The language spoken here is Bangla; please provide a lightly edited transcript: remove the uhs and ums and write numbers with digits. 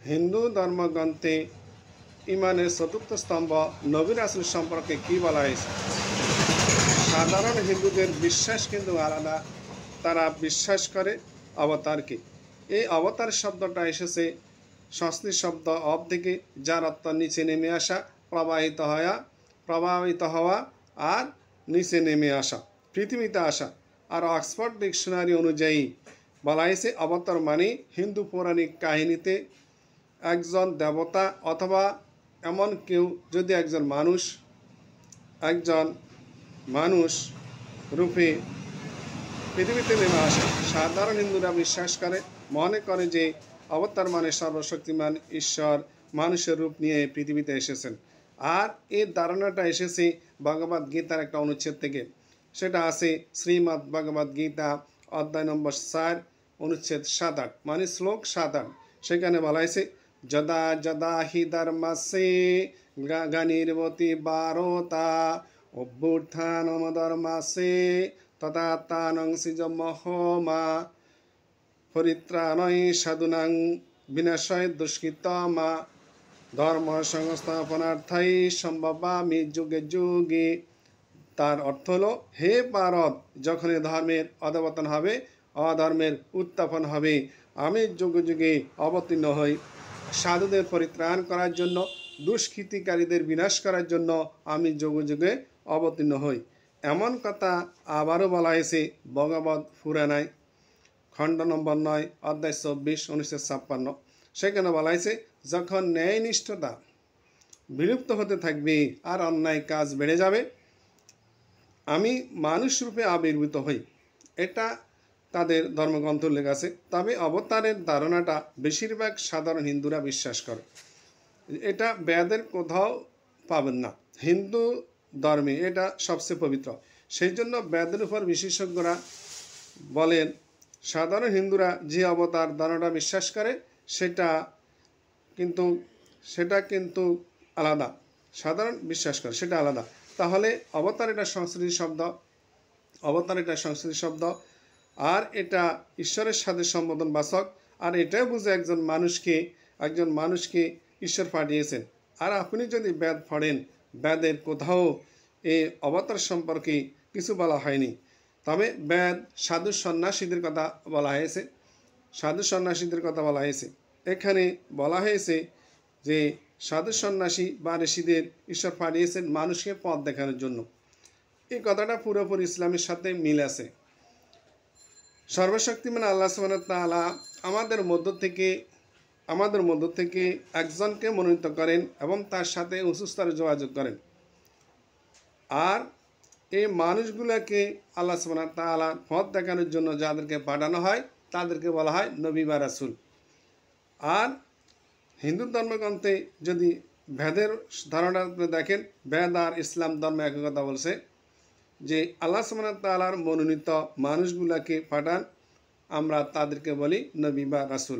হিন্দু ধর্মগ্রন্থে ইমানের চতুর্থ স্তম্ভ নবী রাসূল সম্পর্কে কি বলা হয়েছে? সাধারণ হিন্দুদের বিশ্বাস কিন্তু আলাদা। তারা বিশ্বাস করে অবতারকে। এই অবতার শব্দটা এসেছে সংস্কৃত শব্দ অব থেকে, যার অর্থ নিচে নেমে আসা, প্রভাবিত হওয়া আর নিচে নেমে আসা, পৃথিবীতে আসা। আর অক্সফোর্ড ডিকশনারি অনুযায়ী বলা হয়েছে অবতার মানে হিন্দু পৌরাণিক কাহিনীতে একজন দেবতা অথবা এমন কেউ যদি একজন মানুষ রূপে পৃথিবীতে নেমে আসে। সাধারণ হিন্দুরা বিশ্বাস করে, মনে করে যে অবতার মানে সর্বশক্তিমান ঈশ্বর মানুষের রূপ নিয়ে পৃথিবীতে এসেছেন। আর এই ধারণাটা এসেছে ভগবদ গীতার একটা অনুচ্ছেদ থেকে। সেটা আছে শ্রীমদ্ ভগবদ গীতা অধ্যায় নম্বর 4 অনুচ্ছেদ 7-8, মানে শ্লোক 7-8। সেখানে বলা হয়েছে যদা যদা হি ধর্মস্যে গ্লানির্ভবতি ভারতা অভ্যুত্থানম ধর্মস্যে তথা তানং সৃজমহমা পরিত্রাণায় সাধুনাং বিনাশায় দুষ্কৃতমা ধর্ম সংস্থাপনার্থায় সম্ভবামি যুগে যুগে। তার অর্থ হলো, হে ভারত, যখনই ধর্মের অধঃপতন হবে, অধর্মের উত্থাপন হবে, আমি যুগে যুগে অবতীর্ণ হই সাধুদের পরিত্রাণ করার জন্য, দুষ্কৃতিকারীদের বিনাশ করার জন্য আমি যুগে যুগে অবতীর্ণ হই। এমন কথা আবারও বলা হয়েছে ভগবদ পুরাণায় খণ্ড নম্বর 9 অধ্যায় 24 অনুচ্ছেদ 56। সেখানে বলা হয়েছে যখন ন্যায়নিষ্ঠতা বিলুপ্ত হতে থাকবে আর অন্যায় কাজ বেড়ে যাবে, আমি মানুষ রূপে আবির্ভূত হই। এটা তাদের ধর্মগ্রন্থ লেখা আছে। তবে অবতারের ধারণাটা বেশিরভাগ সাধারণ হিন্দুরা বিশ্বাস করে। এটা বেদের কোথাও পাবেন না। হিন্দু ধর্মে এটা সবচেয়ে পবিত্র। সেই জন্য বেদের উপর বিশেষজ্ঞরা বলেন সাধারণ হিন্দুরা যে অবতার ধারণাটা বিশ্বাস করে সেটা কিন্তু আলাদা। সাধারণ বিশ্বাস করে সেটা আলাদা। তাহলে অবতার এটা সংস্কৃতি শব্দ, আর এটা ঈশ্বরের সাথে সম্বোধন বাচক। আর এটাই বুঝে একজন মানুষকে ঈশ্বর পাঠিয়েছেন। আর আপনি যদি বেদ পড়েন, বেদের কোথাও এই অবতার সম্পর্কে কিছু বলা হয়নি। তবে বেদ সাধু সন্ন্যাসীদের কথা বলা হয়েছে। এখানে বলা হয়েছে যে সাধু সন্ন্যাসী বা ঋষিদের ঈশ্বর পাঠিয়েছেন মানুষকে পথ দেখানোর জন্য। এই কথাটা পুরোপুরি ইসলামের সাথে মিল আছে। সর্বশক্তিমান আল্লাহ সুবহানাহু ওয়া তাআলা আমাদের মধ্য থেকে একজনকে মনোনীত করেন এবং তার সাথে উঁচু স্তরে যোগাযোগ করেন। আর এই মানুষগুলোকে আল্লাহ সুবহানাহু ওয়া তাআলা পথ দেখানোর জন্য যাদেরকে পাঠানো হয় তাদেরকে বলা হয় নবী বা রাসূল। আর হিন্দু ধর্মগ্রন্থে যদি ভেদের ধারণা দেখেন, বেদ আর ইসলাম ধর্ম একই কথা বলছে যে আল্লাহ সুবহানাহু ওয়া তাআলার মনোনীত মানুষগুলোকে পাঠান, আমরা তাদেরকে বলি নবী বা রাসূল।